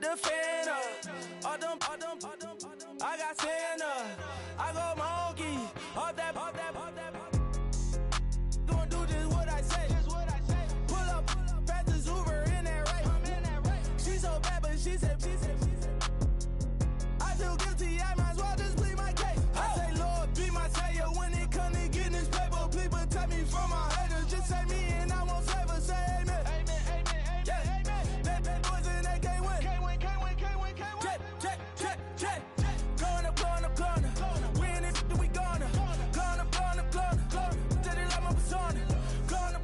the fan up. I got Santa. I go monkey. Off that. Gonna do just what I say. Pull up, fast as Uber in that race. She so bad, but she said. I feel guilty, I might as well just plead my case. I say, Lord, be my savior when it comes to getting this paper. Please protect me from my haters. Just say me and I won't save her. Say amen. Bad boys and they can't win. Check. Going up. Win it, we gonna. Going up. Did it like my persona. Going up.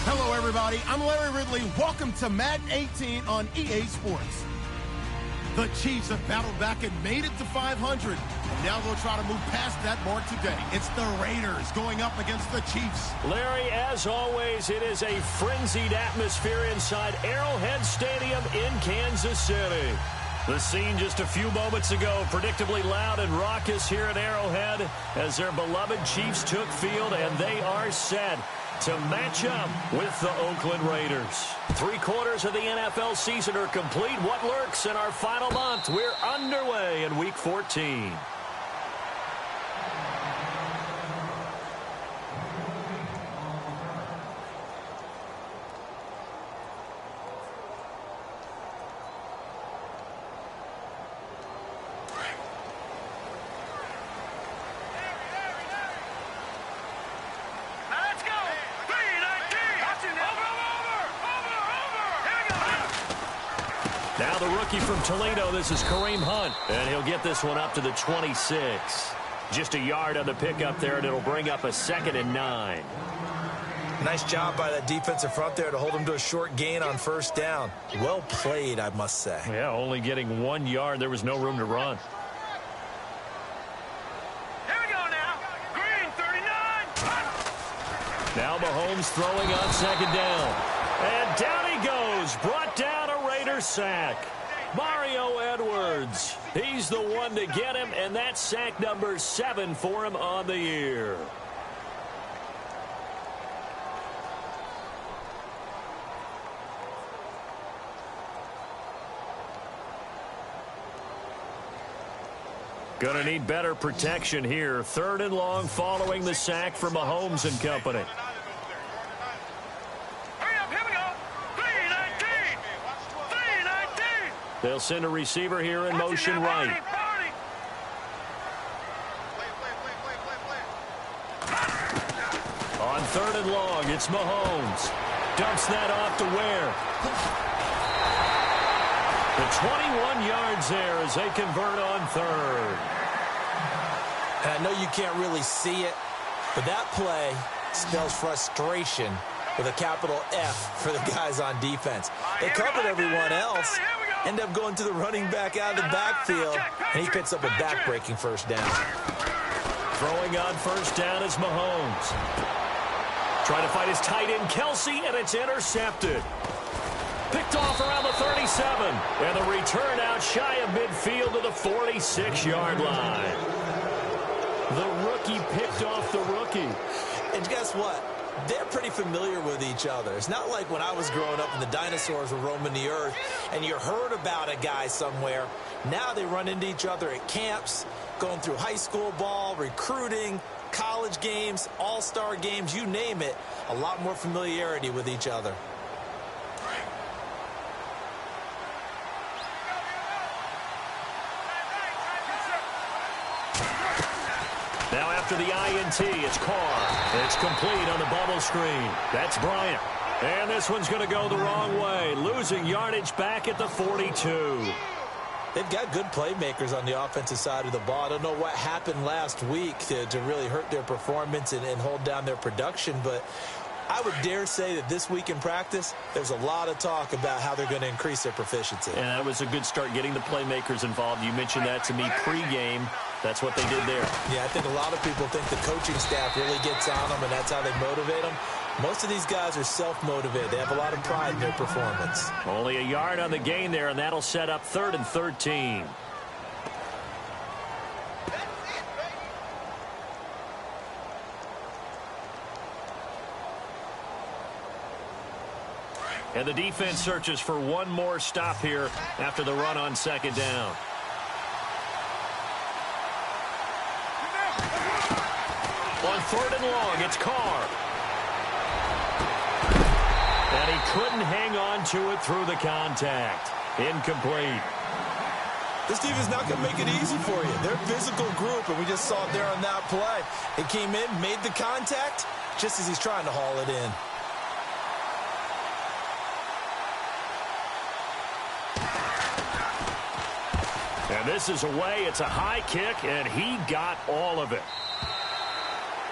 Hello, everybody. I'm Larry Ridley. Welcome to Madden 18 on EA Sports. The Chiefs have battled back and made it to 500. And now they'll try to move past that mark today. It's the Raiders going up against the Chiefs. Larry, as always, it is a frenzied atmosphere inside Arrowhead Stadium in Kansas City. The scene just a few moments ago, predictably loud and raucous here at Arrowhead as their beloved Chiefs took field, and they are set to match up with the Oakland Raiders. 3/4 of the NFL season are complete. What lurks in our final month? We're underway in Week 14. Now the rookie from Toledo, this is Kareem Hunt, and he'll get this one up to the 26. Just a yard on the pickup there, and it'll bring up a 2nd and 9. Nice job by that defensive front there to hold him to a short gain on first down. Well played, I must say. Yeah, only getting 1 yard. There was no room to run. Here we go now. Green, 39. Now Mahomes throwing on 2nd down. And down he goes. Brought down a Raiders sack. Mario Edwards. He's the one to get him, and that's sack number 7 for him on the year. Gonna need better protection here. 3rd and long following the sack from Mahomes and company. They'll send a receiver here in motion right. On 3rd and long, it's Mahomes. Dumps that off to Ware. The 21 yards there as they convert on 3rd. And I know you can't really see it, but that play spells frustration with a capital F for the guys on defense. They covered everyone else. End up going to the running back out of the backfield, and he picks up a back-breaking first down. Throwing on first down is Mahomes. Trying to fight his tight end, Kelsey, and it's intercepted. Picked off around the 37, and the return out shy of midfield to the 46-yard line. The rookie picked off the rookie. And guess what? They're pretty familiar with each other. It's not like when I was growing up and the dinosaurs were roaming the earth and you heard about a guy somewhere. Now they run into each other at camps, going through high school ball, recruiting, college games, all-star games, you name it. A lot more familiarity with each other. Now after the INT, it's Carr. It's complete on the bubble screen. That's Bryant. And this one's going to go the wrong way, losing yardage back at the 42. They've got good playmakers on the offensive side of the ball. I don't know what happened last week to really hurt their performance and hold down their production, but I would dare say that this week in practice, there's a lot of talk about how they're going to increase their proficiency. And that was a good start getting the playmakers involved. You mentioned that to me pregame. That's what they did there. Yeah, I think a lot of people think the coaching staff really gets on them, and that's how they motivate them. Most of these guys are self-motivated. They have a lot of pride in their performance. Only a yard on the gain there, and that'll set up 3rd and 13. And the defense searches for one more stop here after the run on second down. On third and long, it's Carr. And he couldn't hang on to it through the contact. Incomplete. This defense is not going to make it easy for you. They're a physical group, and we just saw it there on that play. It came in, made the contact, just as he's trying to haul it in. And this is away. It's a high kick, and he got all of it.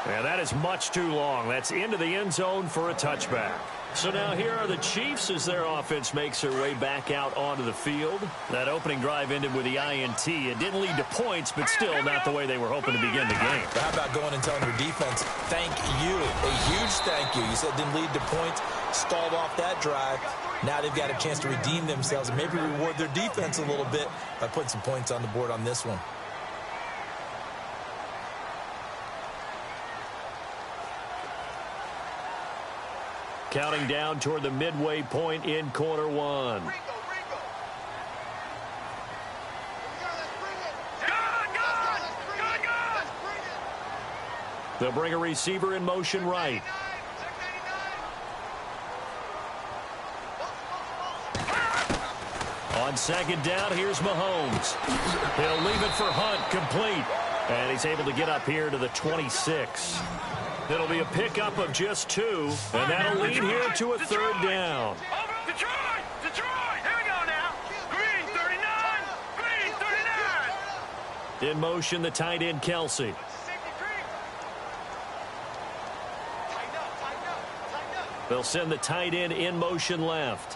And that is much too long. That's into the end zone for a touchback. So now here are the Chiefs as their offense makes their way back out onto the field. That opening drive ended with the INT. It didn't lead to points, but still not the way they were hoping to begin the game. But how about going and telling your defense, thank you, a huge thank you. You said it didn't lead to points, stalled off that drive. Now they've got a chance to redeem themselves and maybe reward their defense a little bit by putting some points on the board on this one. Counting down toward the midway point in quarter one. They'll bring a receiver in motion right. On second down, here's Mahomes. He'll leave it for Hunt, complete. And he's able to get up here to the 26. It'll be a pickup of just 2, and that'll lead here to a third down. Detroit! Detroit! Here we go now. Green 39! Green 39! In motion, the tight end, Kelsey. They'll send the tight end in motion left.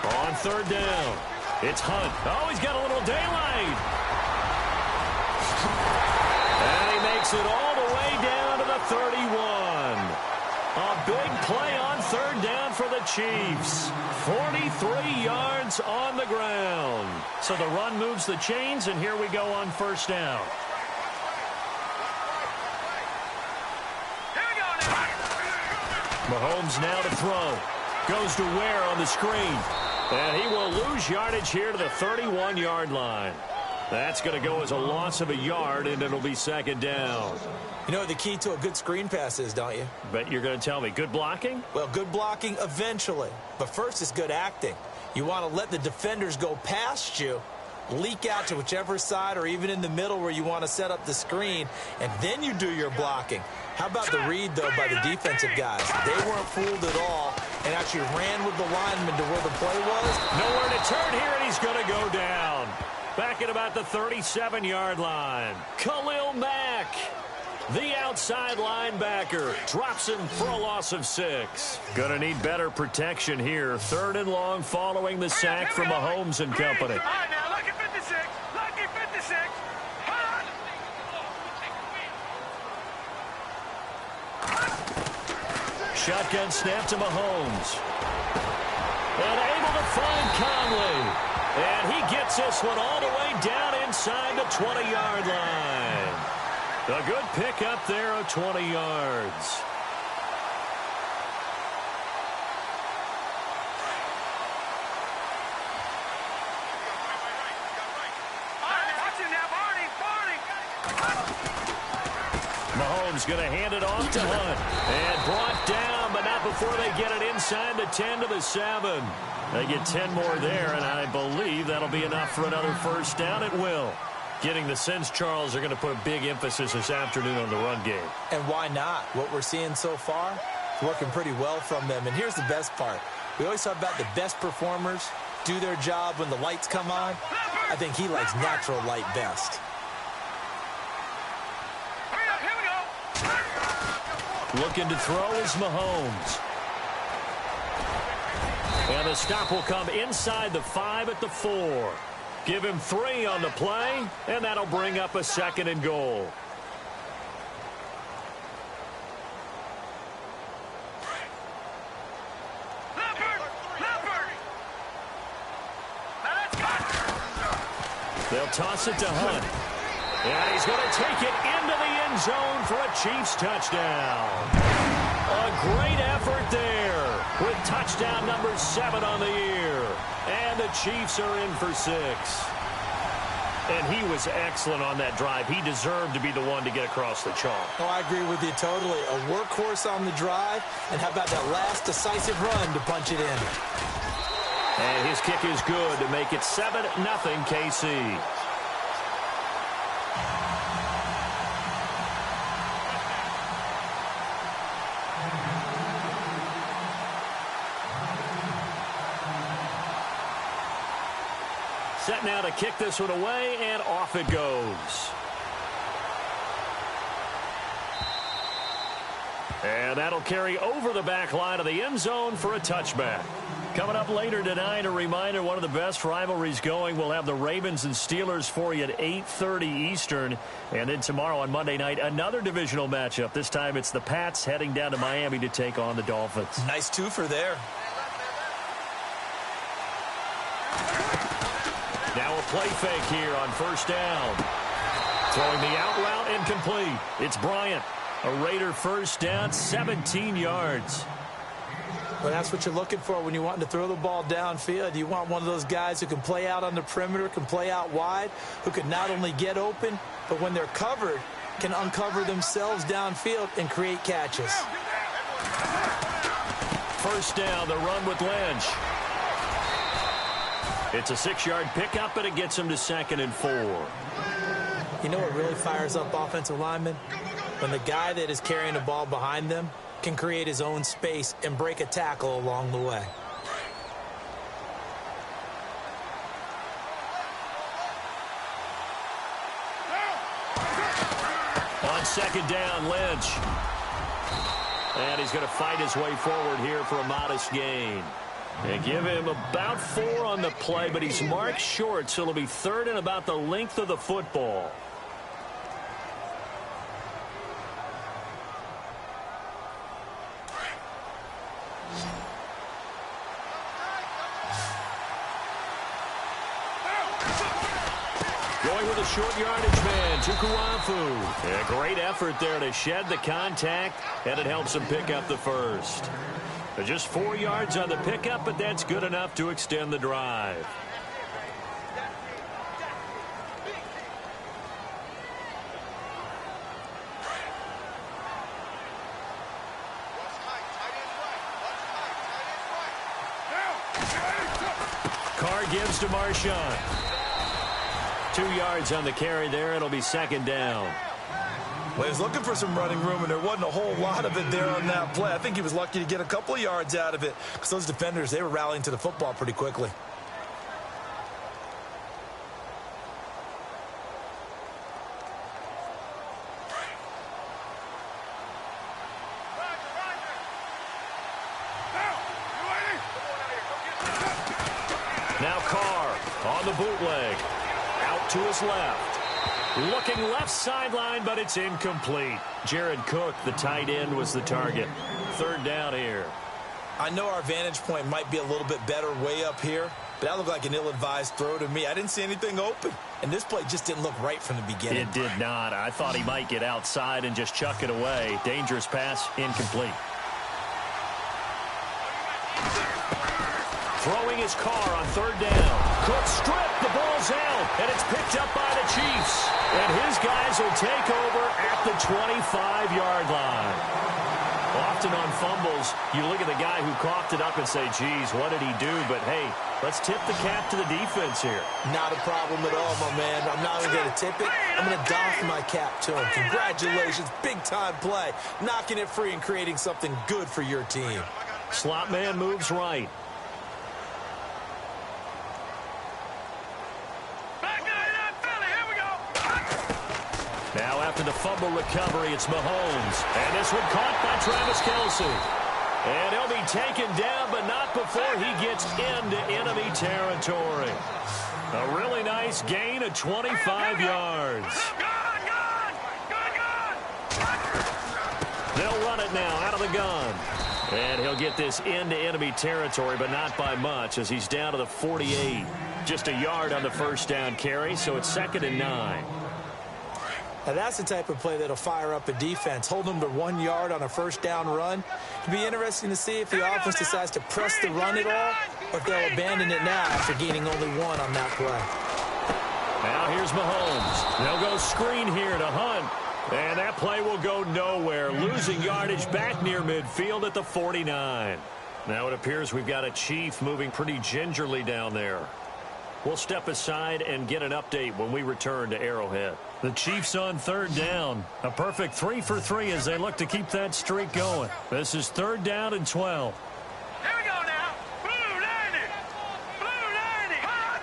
On third down, it's Hunt. Oh, he's got a little daylight. And he makes it all the way down to the 31. A big play on third down for the Chiefs. 43 yards on the ground. So the run moves the chains, and here we go on first down. Mahomes now to throw. Goes to Ware on the screen. And he will lose yardage here to the 31-yard line. That's going to go as a loss of a yard, and it'll be second down. You know what the key to a good screen pass is, don't you? Bet you're going to tell me. Good blocking? Well, good blocking eventually. But first is good acting. You want to let the defenders go past you, leak out to whichever side or even in the middle where you want to set up the screen, and then you do your blocking. How about the read, though, by the defensive guys? They weren't fooled at all and actually ran with the lineman to where the play was. Nowhere to turn here, and he's going to go down. Back at about the 37-yard line. Khalil Mack, the outside linebacker, drops him for a loss of 6. Going to need better protection here. Third and long following the sack from Mahomes and company. All right, now, lucky 56. Lucky 56. Shotgun snap to Mahomes. And able to find Conley. And he gets this one all the way down inside the 20-yard line. A good pick up there of 20 yards. Mahomes going to hand it off to Hunt. And brought down, but not before they get it inside the 10 to the 7. They get 10 more there, and I believe that'll be enough for another first down. It will. Getting the sense, Charles, they're going to put a big emphasis this afternoon on the run game. And why not? What we're seeing so far is working pretty well from them. And here's the best part. We always talk about the best performers do their job when the lights come on. I think he likes natural light best. Looking to throw is Mahomes. And the stop will come inside the 5 at the 4. Give him 3 on the play, and that'll bring up a second and goal. They'll toss it to Hunt. And he's going to take it into the end zone for a Chiefs touchdown. A great effort there with touchdown number 7 on the year. And the Chiefs are in for 6. And he was excellent on that drive. He deserved to be the one to get across the chalk. Oh, I agree with you totally. A workhorse on the drive. And how about that last decisive run to punch it in? And his kick is good to make it 7-0 KC. Set now to kick this one away, and off it goes. And that'll carry over the back line of the end zone for a touchback. Coming up later tonight, a reminder, one of the best rivalries going. We'll have the Ravens and Steelers for you at 8:30 Eastern. And then tomorrow on Monday night, another divisional matchup. This time it's the Pats heading down to Miami to take on the Dolphins. Nice twofer there. Now a play fake here on first down. Throwing the out route incomplete. It's Bryant. A Raider first down, 17 yards. Well, that's what you're looking for when you're wanting to throw the ball downfield. You want one of those guys who can play out on the perimeter, can play out wide, who can not only get open, but when they're covered, can uncover themselves downfield and create catches. First down, the run with Lynch. It's a 6-yard pickup, and it gets him to 2nd and 4. You know what really fires up offensive linemen? When the guy that is carrying the ball behind them can create his own space and break a tackle along the way. On 2nd down, Lynch. And he's going to fight his way forward here for a modest gain. They give him about 4 on the play, but he's marked short, so it'll be 3rd and about the length of the football. Going with a short yardage man, Tukuafu. A great effort there to shed the contact, and it helps him pick up the first. Just 4 yards on the pickup, but that's good enough to extend the drive. Carr gives to Marshawn. 2 yards on the carry there. It'll be 2nd down. Well, he was looking for some running room, and there wasn't a whole lot of it there on that play. I think he was lucky to get a couple of yards out of it because those defenders, they were rallying to the football pretty quickly. Now Carr on the bootleg. Out to his left. Looking left sideline, but it's incomplete. Jared Cook, the tight end, was the target. 3rd down here. I know our vantage point might be a little bit better way up here, but that looked like an ill-advised throw to me. I didn't see anything open, and this play just didn't look right from the beginning. It did not. I thought he might get outside and just chuck it away. Dangerous pass, incomplete. Throwing his Carr on 3rd down. Cook stripped, the ball's out, and it's picked up by the Chiefs. And his guys will take over at the 25-yard line. Often on fumbles, you look at the guy who coughed it up and say, geez, what did he do? But, hey, let's tip the cap to the defense here. Not a problem at all, my man. I'm not even going to tip it. I'm going to doff my cap to him. Congratulations, big-time play. Knocking it free and creating something good for your team. Slot man moves right. Now after the fumble recovery, it's Mahomes. And this one caught by Travis Kelce. And he'll be taken down, but not before he gets into enemy territory. A really nice gain of 25 yards. They'll run it now out of the gun. And he'll get this into enemy territory, but not by much as he's down to the 48. Just a yard on the first down carry, so it's 2nd and 9. Now, that's the type of play that'll fire up a defense. Hold them to 1 yard on a first down run. It'll be interesting to see if the offense decides to press the run at all, or if they'll abandon it now after gaining only 1 on that play. Now here's Mahomes. They'll go screen here to Hunt. And that play will go nowhere, losing yardage back near midfield at the 49. Now it appears we've got a Chief moving pretty gingerly down there. We'll step aside and get an update when we return to Arrowhead. The Chiefs on third down. A perfect 3 for 3 as they look to keep that streak going. This is 3rd down and 12. Here we go now. Blue 90. Blue 90. Hot.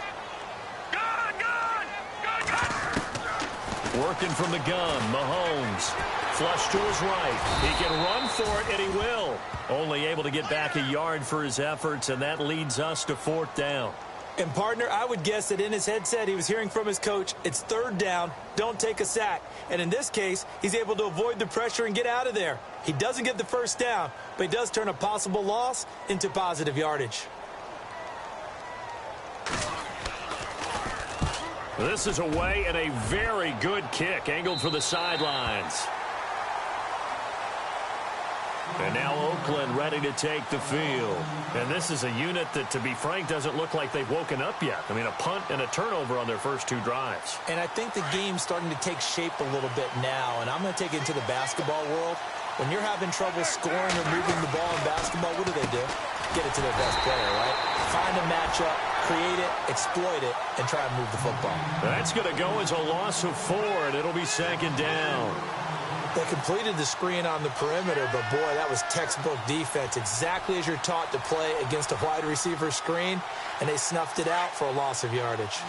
Gun. Working from the gun, Mahomes. Flush to his right. He can run for it, and he will. Only able to get back a yard for his efforts, and that leads us to 4th down. And, partner, I would guess that in his headset he was hearing from his coach, it's 3rd down, don't take a sack. And in this case, he's able to avoid the pressure and get out of there. He doesn't get the first down, but he does turn a possible loss into positive yardage. This is away and a very good kick, angled for the sidelines. And now Oakland ready to take the field. And this is a unit that, to be frank, doesn't look like they've woken up yet. I mean, a punt and a turnover on their first 2 drives. And I think the game's starting to take shape a little bit now. And I'm going to take it into the basketball world. When you're having trouble scoring or moving the ball in basketball, what do? Get it to their best player, right? Find a matchup, create it, exploit it, and try and move the football. That's going to go as a loss of 4, and it'll be 2nd down. They completed the screen on the perimeter, but boy, that was textbook defense. Exactly as you're taught to play against a wide receiver screen, and they snuffed it out for a loss of yardage.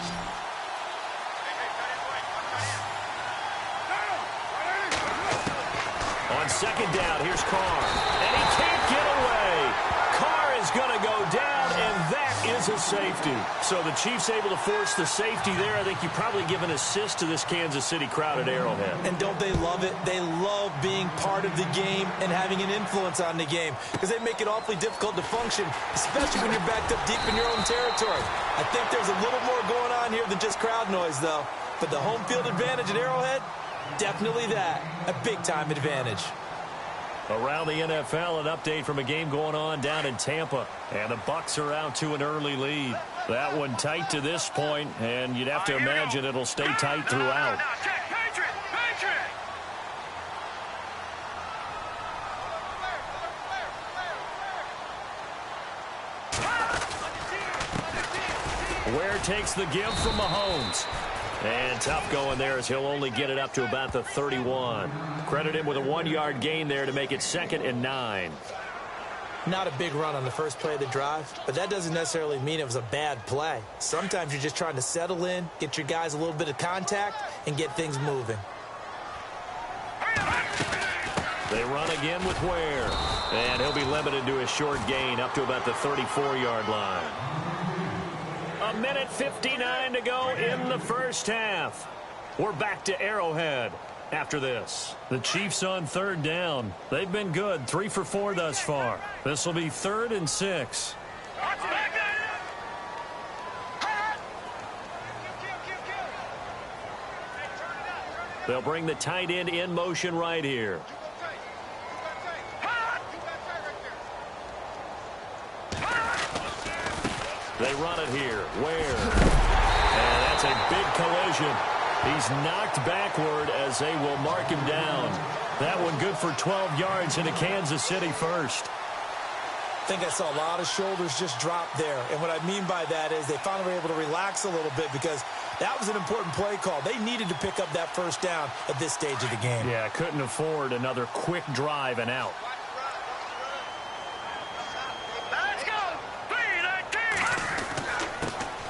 On 2nd down, here's Carr, and he can't get away. Carr is going to go down, and that is a safety. So the Chiefs able to force the safety there. I think you probably give an assist to this Kansas City crowd at Arrowhead. And don't they love it? They love being part of the game and having an influence on the game because they make it awfully difficult to function, especially when you're backed up deep in your own territory. I think there's a little more going on here than just crowd noise, though. But the home field advantage at Arrowhead, definitely that. A big-time advantage. Around the NFL, an update from a game going on down in Tampa. And the Bucs are out to an early lead. That one tight to this point, and you'd have to imagine it'll stay tight throughout. Ware takes the give from Mahomes. And tough going there as he'll only get it up to about the 31. Credit him with a 1-yard gain there to make it 2nd and 9. Not a big run on the first play of the drive, but that doesn't necessarily mean it was a bad play. Sometimes you're just trying to settle in, get your guys a little bit of contact, and get things moving. They run again with Ware. And he'll be limited to a short gain up to about the 34-yard line. 1:59 to go in the first half. We're back to Arrowhead after this. The Chiefs on 3rd down. They've been good, 3 for 4 thus far. This will be 3rd and 6. They'll bring the tight end in motion right here. They run it here. Ware. And that's a big collision. He's knocked backward as they will mark him down. That one good for 12 yards into Kansas City first. I think I saw a lot of shoulders just drop there. And what I mean by that is they finally were able to relax a little bit because that was an important play call. They needed to pick up that first down at this stage of the game. Yeah, couldn't afford another quick drive and out.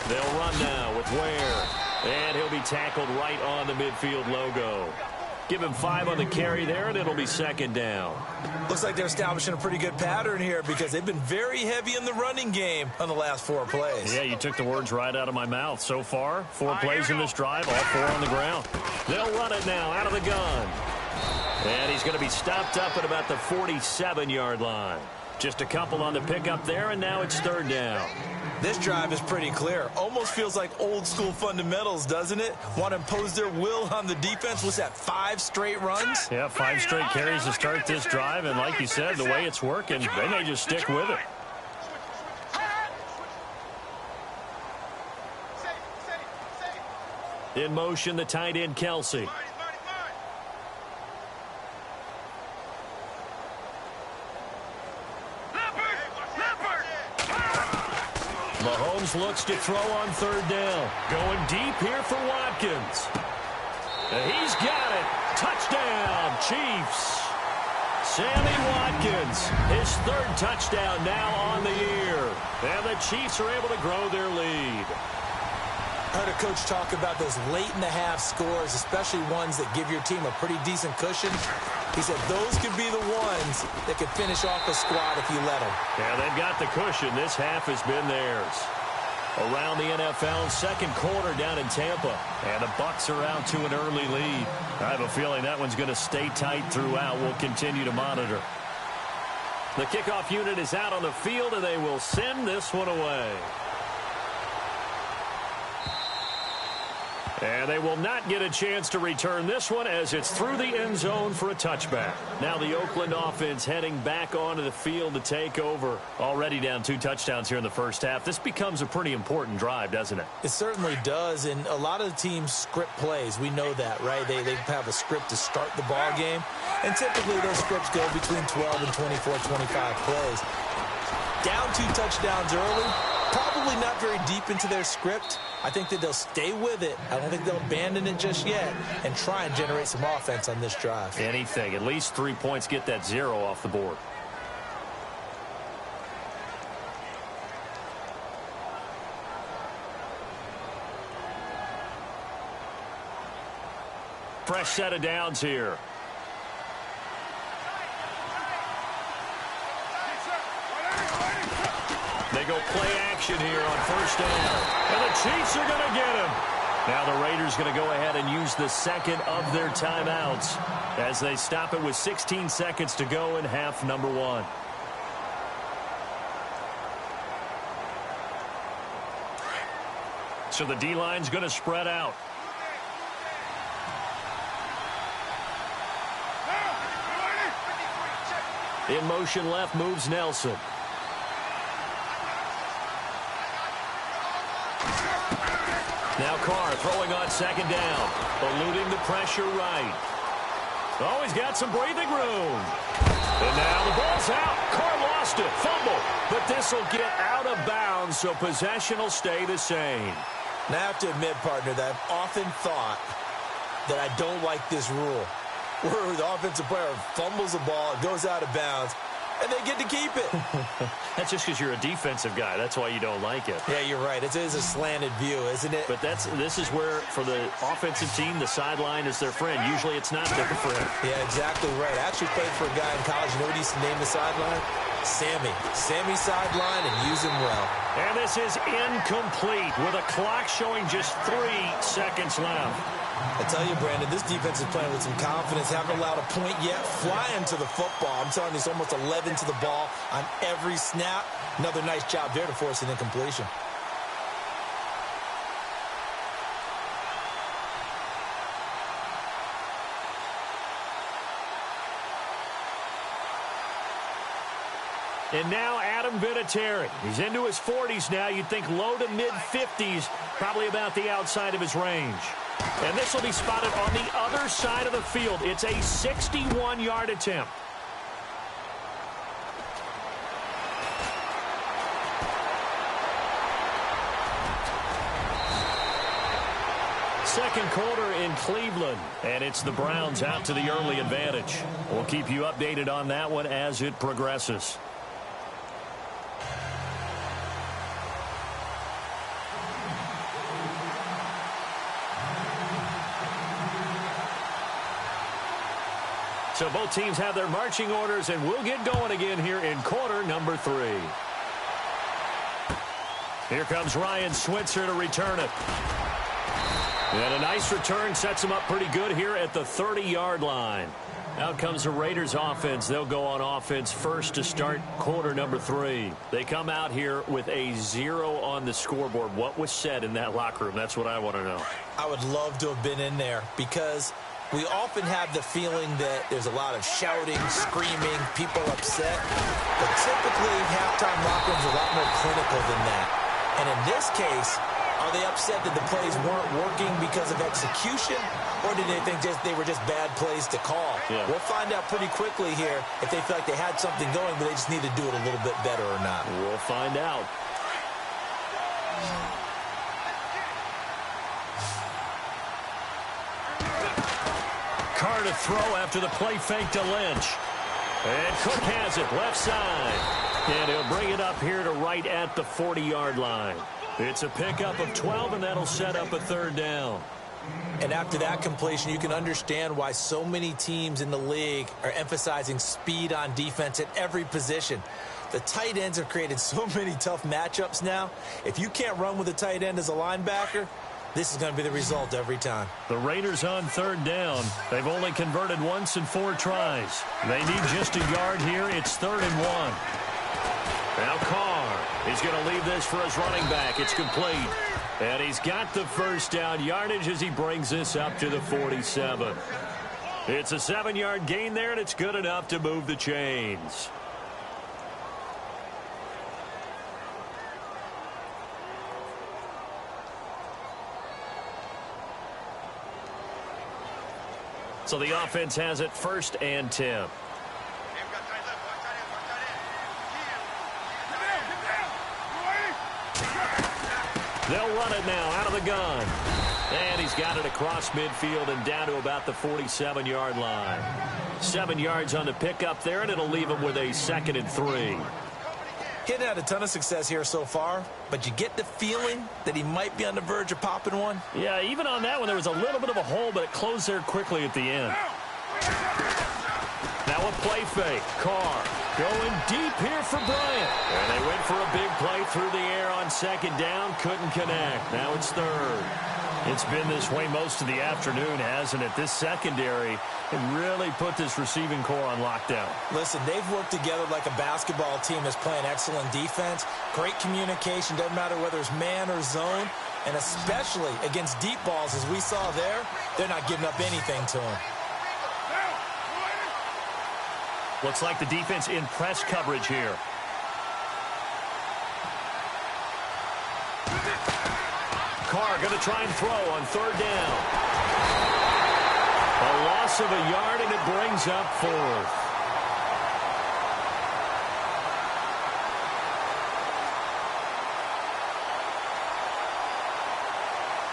They'll run now with Ware. And he'll be tackled right on the midfield logo. Give him 5 on the carry there, and it'll be 2nd down. Looks like they're establishing a pretty good pattern here because they've been very heavy in the running game on the last 4 plays. Yeah, you took the words right out of my mouth. So far, 4 plays in this drive, all 4 on the ground. They'll run it now out of the gun. And he's going to be stopped up at about the 47-yard line. Just a couple on the pickup there, and now it's third down. This drive is pretty clear. Almost feels like old school fundamentals, doesn't it? Want to impose their will on the defense. What's that, 5 straight runs? Yeah, 5 straight carries to start this drive, and like you said, the way it's working, they may just stick with it. In motion, the tight end, Kelsey. Mahomes looks to throw on third down. Going deep here for Watkins. And he's got it. Touchdown, Chiefs. Sammy Watkins, his third touchdown now on the year. And the Chiefs are able to grow their lead. I heard a coach talk about those late-in-the-half scores, especially ones that give your team a pretty decent cushion. He said those could be the ones that could finish off a squad if you let them. Yeah, they've got the cushion. This half has been theirs. Around the NFL, second quarter down in Tampa. And the Bucs are out to an early lead. I have a feeling that one's going to stay tight throughout. We'll continue to monitor. The kickoff unit is out on the field, and they will send this one away. And they will not get a chance to return this one as it's through the end zone for a touchback. Now the Oakland offense heading back onto the field to take over. Already down 2 touchdowns here in the first half. This becomes a pretty important drive, doesn't it? It certainly does, and a lot of the teams script plays. We know that, right? They have a script to start the ball game, and typically those scripts go between 12 and 24, 25 plays. Down 2 touchdowns early, probably not very deep into their script. I think that they'll stay with it. I don't think they'll abandon it just yet and try and generate some offense on this drive. Anything. At least 3 points, get that 0 off the board. Fresh set of downs here. They go play action here on first down. And the Chiefs are going to get him. Now the Raiders going to go ahead and use the second of their timeouts as they stop it with 16 seconds to go in half number 1. So the D-line's going to spread out. In motion left moves Nelson. Now Carr throwing on second down. Eluding the pressure right. Oh, he's got some breathing room. And now the ball's out. Carr lost it. Fumble. But this will get out of bounds, so possession will stay the same. Now I have to admit, partner, that I've often thought that I don't like this rule, where the offensive player fumbles the ball, it goes out of bounds, and they get to keep it. That's just because you're a defensive guy. That's why you don't like it. Yeah, you're right. It is a slanted view, isn't it? But this is where, for the offensive team, the sideline is their friend. Usually it's not there for him. Yeah, exactly right. I actually played for a guy in college. You know what he used to name the sideline? Sammy. Sammy sideline, and use him well. And this is incomplete with a clock showing just 3 seconds left. I tell you, Brandon, this defense is playing with some confidence. Haven't allowed a point yet. Flying to the football. I'm telling you, it's almost 11 to the ball on every snap. Another nice job there to force an incompletion. And now Adam Vinatieri. He's into his 40s now. You'd think low to mid-50s, probably about the outside of his range. And this will be spotted on the other side of the field. It's a 61-yard attempt. Second quarter in Cleveland, and it's the Browns out to the early advantage. We'll keep you updated on that one as it progresses. So both teams have their marching orders, and we'll get going again here in quarter number 3. Here comes Ryan Switzer to return it. And a nice return sets them up pretty good here at the 30-yard line. Out comes the Raiders offense. They'll go on offense first to start quarter number 3. They come out here with a 0 on the scoreboard. What was said in that locker room? That's what I want to know. I would love to have been in there because we often have the feeling that there's a lot of shouting, screaming, people upset. But typically, halftime locker rooms are a lot more clinical than that. And in this case, are they upset that the plays weren't working because of execution, or did they think they were just bad plays to call? Yeah. We'll find out pretty quickly here if they feel like they had something going, but they just need to do it a little bit better or not. We'll find out. Carr to throw after the play fake to Lynch. And Cook has it left side. And he'll bring it up here to right at the 40-yard line. It's a pickup of 12, and that'll set up a 3rd down. And after that completion, you can understand why so many teams in the league are emphasizing speed on defense at every position. The tight ends have created so many tough matchups now. If you can't run with a tight end as a linebacker, this is going to be the result every time. The Raiders on 3rd down. They've only converted once in 4 tries. They need just a yard here. It's 3rd and 1. Now Carr is going to leave this for his running back. It's complete. And he's got the 1st down yardage as he brings this up to the 47. It's a 7-yard gain there, and it's good enough to move the chains. So the offense has it 1st and 10. They'll run it now out of the gun. And he's got it across midfield and down to about the 47-yard line. 7 yards on the pickup there, and it'll leave him with a 2nd and 3. He hadn't had a ton of success here so far, but you get the feeling that he might be on the verge of popping one. Yeah, even on that one, there was a little bit of a hole, but it closed there quickly at the end. Now a play fake. Carr going deep here for Bryant. And they went for a big play through the air on 2nd down. Couldn't connect. Now it's 3rd. It's been this way most of the afternoon, hasn't it? This secondary can really put this receiving core on lockdown. Listen, they've worked together like a basketball team that's playing excellent defense. Great communication. Doesn't matter whether it's man or zone. And especially against deep balls, as we saw there, they're not giving up anything to him. Looks like the defense in press coverage here. Carr going to try and throw on 3rd down. A loss of a yard, and it brings up 4th.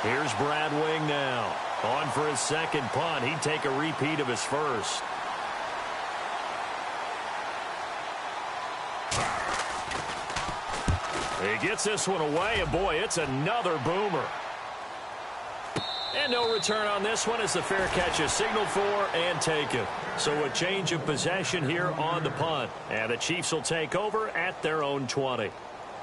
Here's Brad Wing now. On for his 2nd punt. He'd take a repeat of his 1st. He gets this one away, and boy, it's another boomer. And no return on this one as the fair catch is signaled for and taken. So a change of possession here on the punt. And the Chiefs will take over at their own 20.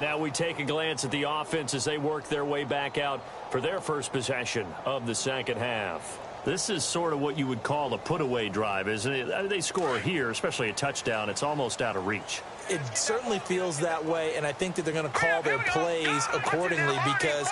Now we take a glance at the offense as they work their way back out for their first possession of the 2nd half. This is sort of what you would call a put-away drive, isn't it? They score here, especially a touchdown. It's almost out of reach. It certainly feels that way, and I think that they're going to call their plays accordingly because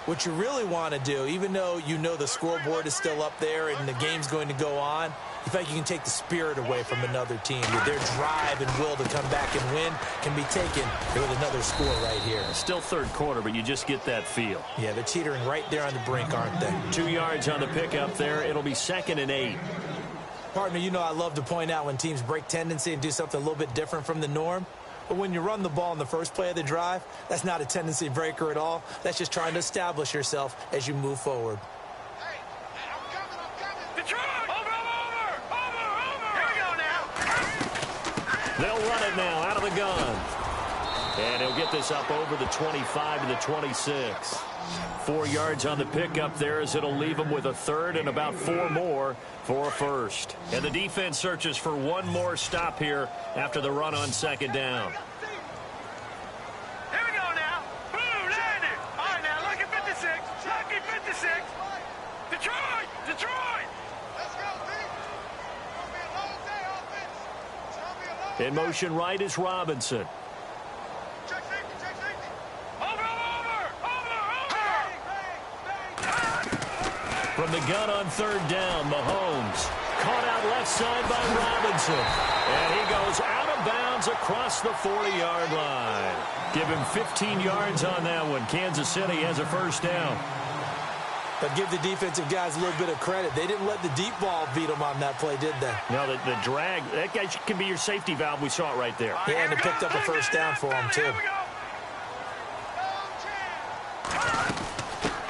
what you really want to do, even though you know the scoreboard is still up there and the game's going to go on, you feel like you can take the spirit away from another team. Their drive and will to come back and win can be taken with another score right here. Still 3rd quarter, but you just get that feel. Yeah, they're teetering right there on the brink, aren't they? 2 yards on the pickup there. It'll be 2nd and 8. Partner, you know I love to point out when teams break tendency and do something a little bit different from the norm. But when you run the ball in the first play of the drive, that's not a tendency breaker at all. That's just trying to establish yourself as you move forward. Hey, I'm coming. Detroit! Over! Here we go now. They'll run it now out of the gun. And he'll get this up over the 25 to the 26. 4 yards on the pickup there as it'll leave him with a 3rd and about 4 more for a 1st. And the defense searches for one more stop here after the run on 2nd down. Here we go now. Boom, landed. All right, now, look at 56. Lucky 56. Detroit! Detroit! Let's go, D. It's gonna be a long day, offense. It's gonna be a long In motion right is Robinson. Check safety, check safety. Over! From the gun on third down, Mahomes. Caught out left side by Robinson. And he goes out of bounds across the 40-yard line. Give him 15 yards on that one. Kansas City has a first down. But give the defensive guys a little bit of credit. They didn't let the deep ball beat them on that play, did they? No, the drag, that guy can be your safety valve. We saw it right there. Yeah, and it picked up a first down for them, too.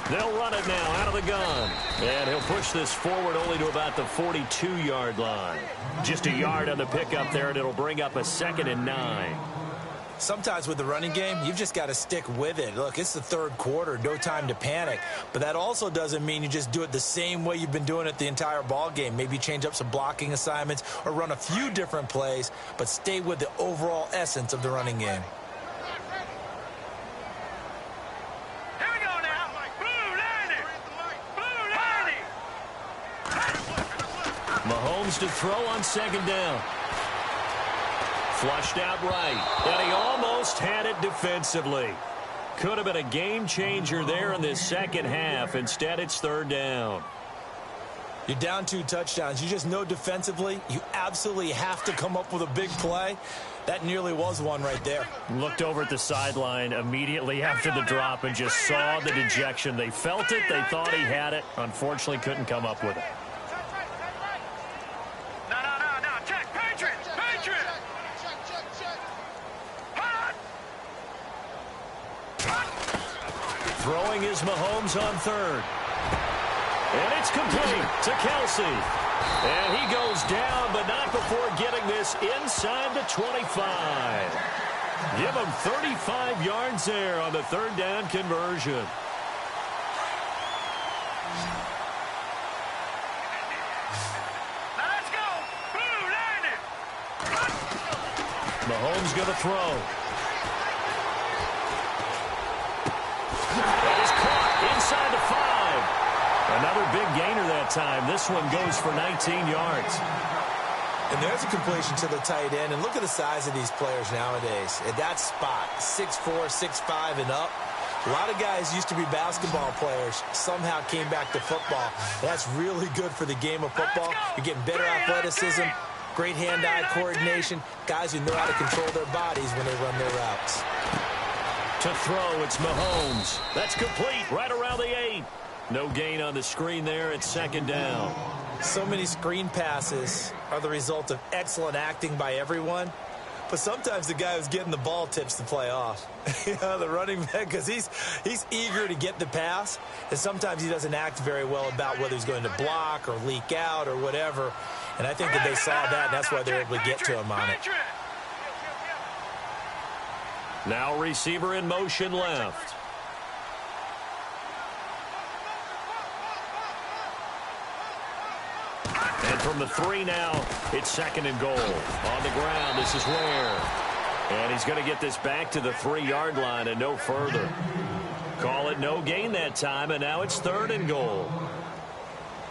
They'll run it now out of the gun. And he'll push this forward only to about the 42-yard line. Just a yard on the pickup there, and it'll bring up a 2nd and 9. Sometimes with the running game, you've just got to stick with it. Look, it's the third quarter, no time to panic. But that also doesn't mean you just do it the same way you've been doing it the entire ball game. Maybe change up some blocking assignments or run a few different plays, but stay with the overall essence of the running game. Here we go now. Blue 90. Blue 90. Mahomes to throw on second down. Flushed out right, and he almost had it defensively. Could have been a game changer there in this second half. Instead, it's third down. You're down 2 touchdowns. You just know defensively you absolutely have to come up with a big play. That nearly was one right there. Looked over at the sideline immediately after the drop and just saw the dejection. They felt it. They thought he had it. Unfortunately, couldn't come up with it. No. Check. Patriots. Throwing is Mahomes on third. And it's complete to Kelsey. And he goes down, but not before getting this inside the 25. Give him 35 yards there on the third down conversion. Now let's go. Blue 90. Mahomes going to throw. That is caught inside the 5. Another big gainer that time. This one goes for 19 yards. And there's a completion to the tight end. And look at the size of these players nowadays. At that spot, 6'4", 6'5", and up. A lot of guys used to be basketball players, somehow came back to football. That's really good for the game of football. You're getting better athleticism, great hand-eye coordination, guys who know how to control their bodies when they run their routes. To throw, it's Mahomes. That's complete right around the 8. No gain on the screen there. It's second down. So many screen passes are the result of excellent acting by everyone. But sometimes the guy who's getting the ball tips the play off. The running back, because he's eager to get the pass. And sometimes he doesn't act very well about whether he's going to block or leak out or whatever. And I think that they saw that, and that's why they're able to get to him on it. Now receiver in motion left. And from the 3 now, it's second and goal. On the ground, this is Ware. And he's going to get this back to the 3-yard line and no further. Call it no gain that time, and now it's third and goal.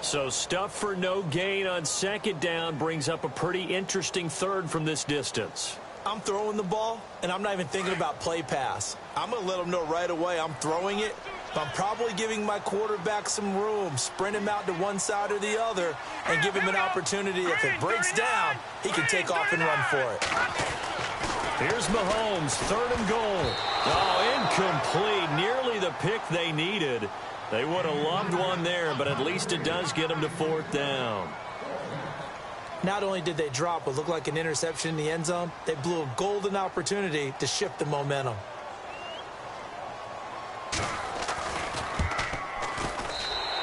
So stuff for no gain on second down brings up a pretty interesting third from this distance. I'm throwing the ball, and I'm not even thinking about play pass. I'm going to let them know right away I'm throwing it. I'm probably giving my quarterback some room, sprint him out to one side or the other, and give him an opportunity. If it breaks down, he can take off and run for it. Here's Mahomes, third and goal. Oh, incomplete. Nearly the pick they needed. They would have loved one there, but at least it does get them to fourth down. Not only did they drop what looked like an interception in the end zone, they blew a golden opportunity to shift the momentum.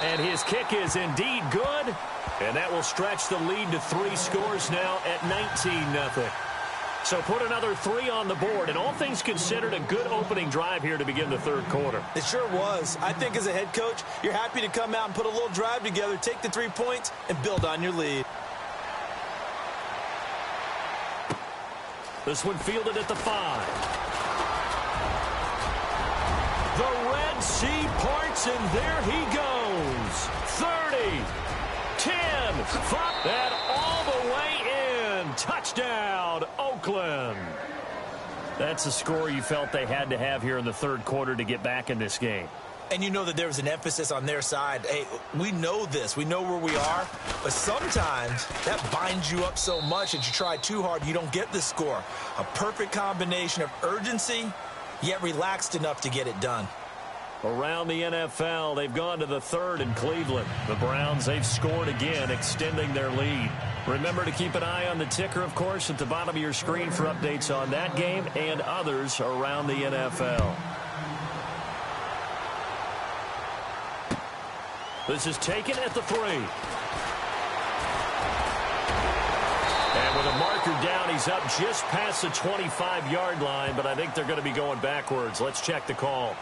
And his kick is indeed good. And that will stretch the lead to 3 scores now at 19-0. So put another 3 on the board. And all things considered, a good opening drive here to begin the third quarter. It sure was. I think as a head coach, you're happy to come out and put a little drive together, take the 3 points, and build on your lead. This one fielded at the 5. The Red Sea parts, and there he goes. Throws. 30. 10. 5. And all the way in. Touchdown, Oakland. That's a score you felt they had to have here in the third quarter to get back in this game. And you know that there was an emphasis on their side. Hey, we know this. We know where we are. But sometimes that binds you up so much that you try too hard, you don't get the score. A perfect combination of urgency, yet relaxed enough to get it done. Around the NFL, they've gone to the third in Cleveland. The Browns, they've scored again, extending their lead. Remember to keep an eye on the ticker, of course, at the bottom of your screen for updates on that game and others around the NFL. This is taken at the 3. And with a marker down, he's up just past the 25-yard line, but I think they're going to be going backwards. Let's check the call.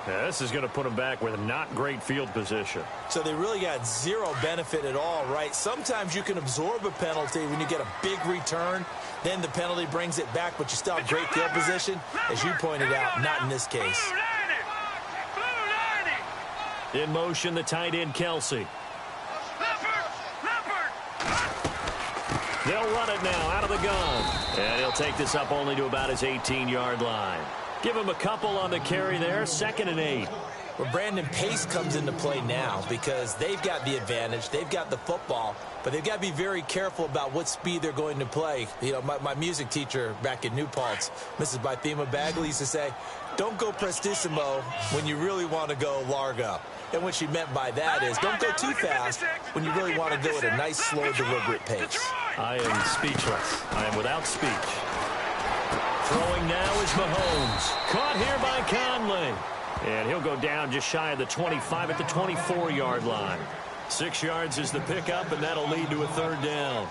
Yeah, this is going to put them back with not great field position. So they really got zero benefit at all, right? Sometimes you can absorb a penalty when you get a big return. Then the penalty brings it back, but you still have great field position. As you pointed out, not in this case. In motion, the tight end, Kelsey. They'll run it now out of the gun. And he'll take this up only to about his 18-yard line. Give him a couple on the carry there, 2nd and 8. Well, Brandon, pace comes into play now because they've got the advantage. They've got the football, but they've got to be very careful about what speed they're going to play. You know, my music teacher back in New Paltz, Mrs. Bythema Bagley, used to say, don't go prestissimo when you really want to go largo. And what she meant by that is don't go too fast when you really want to go at a nice, slow, deliberate pace. I am speechless. I am without speech. Throwing now is Mahomes. Caught here by Conley. And he'll go down just shy of the 25 at the 24-yard line. 6 yards is the pickup, and that'll lead to a 3rd down.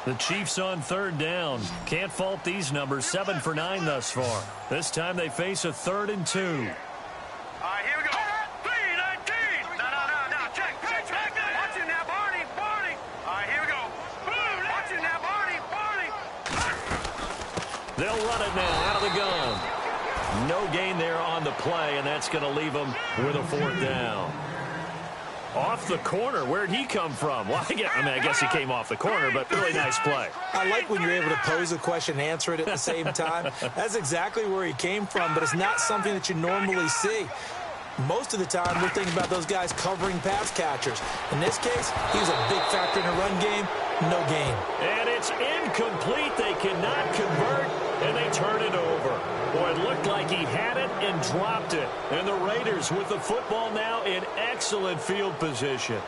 The Chiefs on 3rd down. Can't fault these numbers. 7 for 9 thus far. This time they face a 3rd and 2. All right, here we go. 3-19. No. Check. Watching now, Barney. All right, here we go. Watching now, Barney. They'll run it now out of the gun. No gain there on the play, and that's going to leave them with a 4th down. Off the corner. Where'd he come from? Well, I guess he came off the corner, but really nice play. I like when you're able to pose a question and answer it at the same time. That's exactly where he came from, but it's not something that you normally see. Most of the time, we're thinking about those guys covering pass catchers. In this case, he was a big factor in the run game. No gain. And it's incomplete. They cannot convert, and they turn it over. Boy, it looked like he had it and dropped it. And the Raiders with the football now in excellent field position.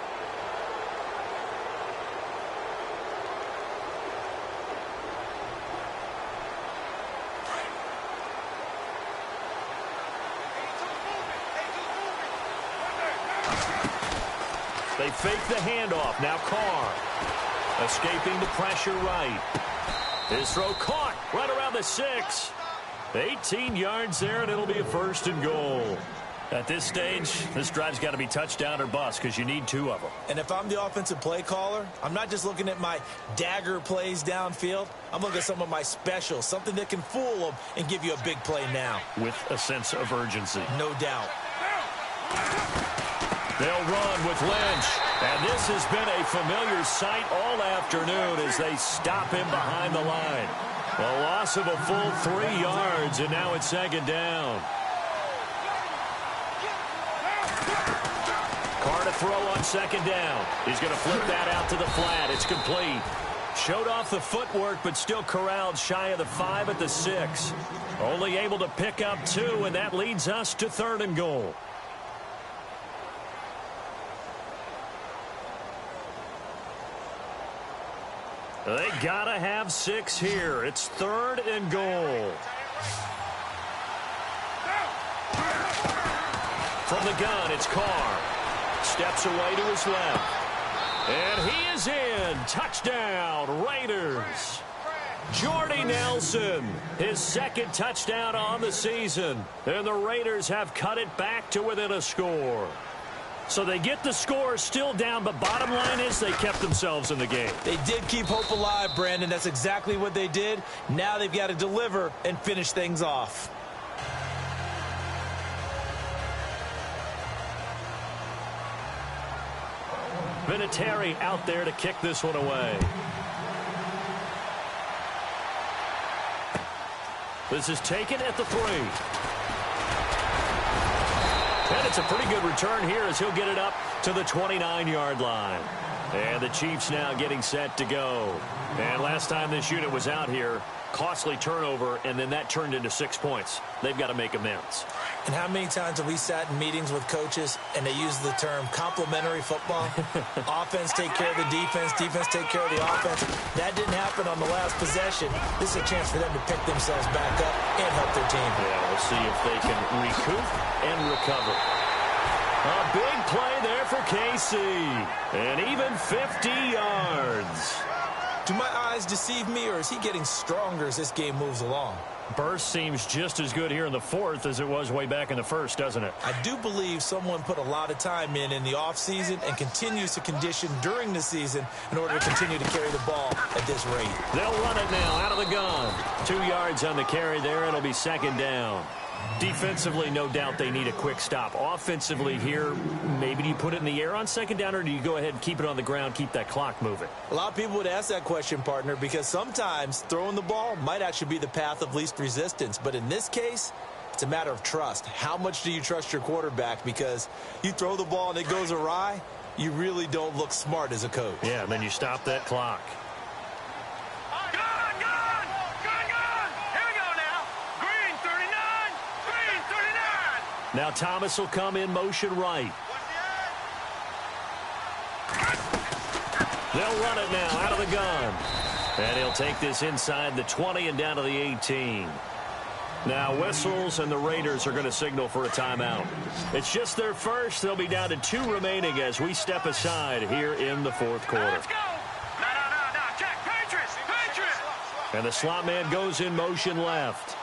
They fake the handoff. Now Carr. Escaping the pressure right. His throw caught right around the 6. 18 yards there, and it'll be a 1st and goal. At this stage, this drive's got to be touchdown or bust because you need 2 of them. And if I'm the offensive play caller, I'm not just looking at my dagger plays downfield. I'm looking at some of my specials, something that can fool them and give you a big play now. With a sense of urgency. No doubt. They'll run with Lynch. And this has been a familiar sight all afternoon as they stop him behind the line. A loss of a full 3 yards, and now it's 2nd down. Carr to throw on 2nd down. He's going to flip that out to the flat. It's complete. Showed off the footwork, but still corralled shy of the 5 at the 6. Only able to pick up 2, and that leads us to 3rd and goal. They gotta have 6 here. It's 3rd and goal. From the gun, it's Carr. Steps away to his left. And he is in. Touchdown, Raiders. Jordy Nelson, his 2nd touchdown on the season. And the Raiders have cut it back to within a score. So they get the score still down, but bottom line is they kept themselves in the game. They did keep hope alive, Brandon. That's exactly what they did. Now they've got to deliver and finish things off. Vinatieri out there to kick this one away. This is taken at the 3. And it's a pretty good return here as he'll get it up to the 29-yard line. And the Chiefs now getting set to go. And last time this unit was out here, costly turnover, and then that turned into 6 points. They've got to make amends. And how many times have we sat in meetings with coaches and they use the term complementary football? Offense take care of the defense, defense take care of the offense. That didn't happen on the last possession. This is a chance for them to pick themselves back up and help their team. Yeah, we'll see if they can recoup and recover. A big play there for KC. And even 50 yards. Do my eyes deceive me, or is he getting stronger as this game moves along? Burst seems just as good here in the 4th as it was way back in the 1st, doesn't it? I do believe someone put a lot of time in the offseason and continues to condition during the season in order to continue to carry the ball at this rate. They'll run it now out of the gun. 2 yards on the carry there. It'll be 2nd down. Defensively, no doubt they need a quick stop. Offensively here, maybe do you put it in the air on 2nd down, or do you go ahead and keep it on the ground, keep that clock moving? A lot of people would ask that question, partner, because sometimes throwing the ball might actually be the path of least resistance. But in this case, it's a matter of trust. How much do you trust your quarterback? Because you throw the ball and it goes awry, you really don't look smart as a coach. Yeah, and then you stop that clock. Now Thomas will come in motion right. They'll run it now out of the gun. And he'll take this inside the 20 and down to the 18. Now whistles, and the Raiders are going to signal for a timeout. It's just their first. They'll be down to 2 remaining as we step aside here in the 4th quarter. Let's go. No, check. Patriots. And the slot man goes in motion left.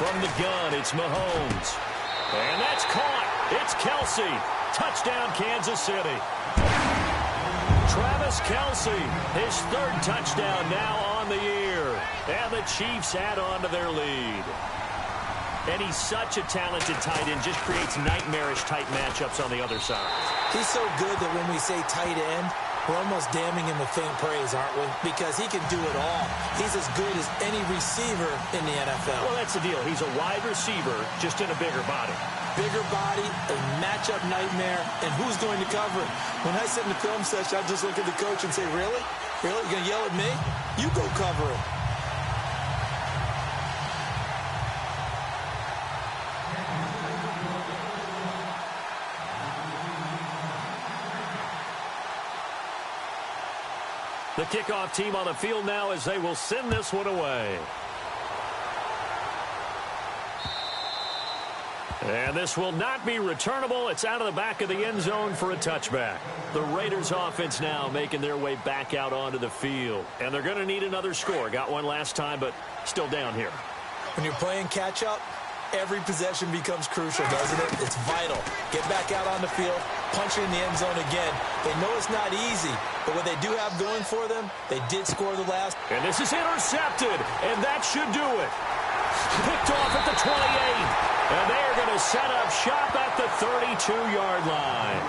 From the gun, it's Mahomes. And that's caught. It's Kelsey. Touchdown, Kansas City. Travis Kelsey, his 3rd touchdown now on the year. And the Chiefs add on to their lead. And he's such a talented tight end, just creates nightmarish type matchups on the other side. He's so good that when we say tight end, we're almost damning him with faint praise, aren't we? Because he can do it all. He's as good as any receiver in the NFL. Well, that's the deal. He's a wide receiver, just in a bigger body. Bigger body, a matchup nightmare, and who's going to cover it? When I sit in the film session, I just look at the coach and say, really? Really? You're going to yell at me? You go cover him. The kickoff team on the field now as they will send this one away. And this will not be returnable. It's out of the back of the end zone for a touchback. The Raiders offense now making their way back out onto the field. And they're going to need another score. Got one last time, but still down here. When you're playing catch-up, every possession becomes crucial, doesn't it? It's vital. Get back out on the field, punch it in the end zone again. They know it's not easy, but what they do have going for them, they did score the last. And this is intercepted, and that should do it. Picked off at the 28. And they are going to set up shop at the 32-yard line.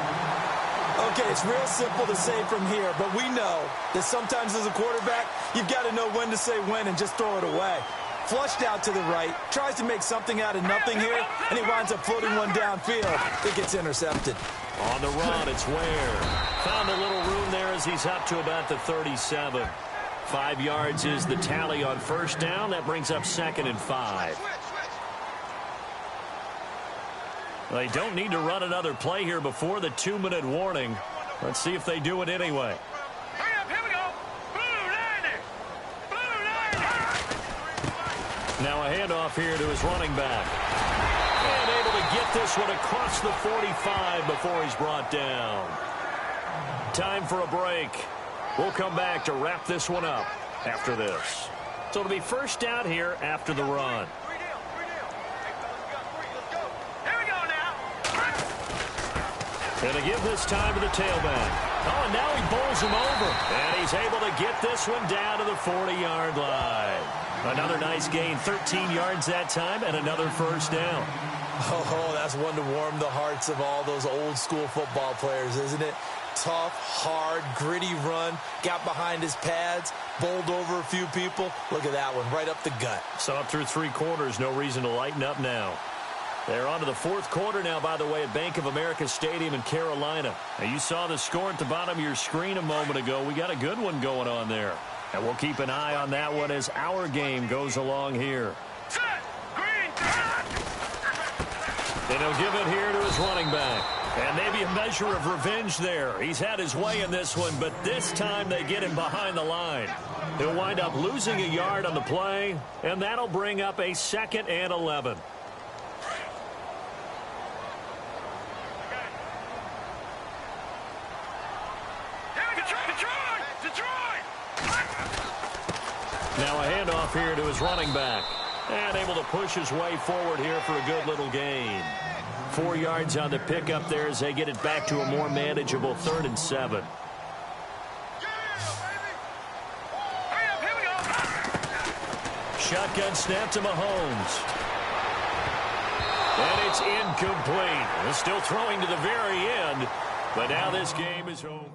Okay, it's real simple to say from here, but we know that sometimes as a quarterback, you've got to know when to say when and just throw it away. Flushed out to the right, tries to make something out of nothing here, and he winds up floating one downfield. It gets intercepted. On the run, it's Ware. Found a little room there as he's up to about the 37. 5 yards is the tally on first down. That brings up 2nd and 5. They don't need to run another play here before the 2-minute warning. Let's see if they do it anyway. Hurry up, here we go. Blue 90. Blue 90. Now a handoff here to his running back. And able to get this one across the 45 before he's brought down. Time for a break. We'll come back to wrap this one up after this. So it'll be first down here after the run. Here we go now. Going to give this time to the tailback. Oh, and now he bowls him over. And he's able to get this one down to the 40-yard line. Another nice gain, 13 yards that time, and another first down. Oh, that's one to warm the hearts of all those old-school football players, isn't it? Tough, hard, gritty run, got behind his pads, bowled over a few people. Look at that one, right up the gut. Saw it through 3 quarters, no reason to lighten up now. They're on to the 4th quarter now, by the way, at Bank of America Stadium in Carolina. Now, you saw the score at the bottom of your screen a moment ago. We got a good one going on there. And we'll keep an eye on that one as our game goes along here. Set. Green. And he'll give it here to his running back. And maybe a measure of revenge there. He's had his way in this one, but this time they get him behind the line. He'll wind up losing a yard on the play, and that'll bring up a 2nd and 11. Now a handoff here to his running back. And able to push his way forward here for a good little gain. 4 yards on the pickup there as they get it back to a more manageable 3rd and 7. Shotgun snap to Mahomes. And it's incomplete. Still throwing to the very end, but now this game is over.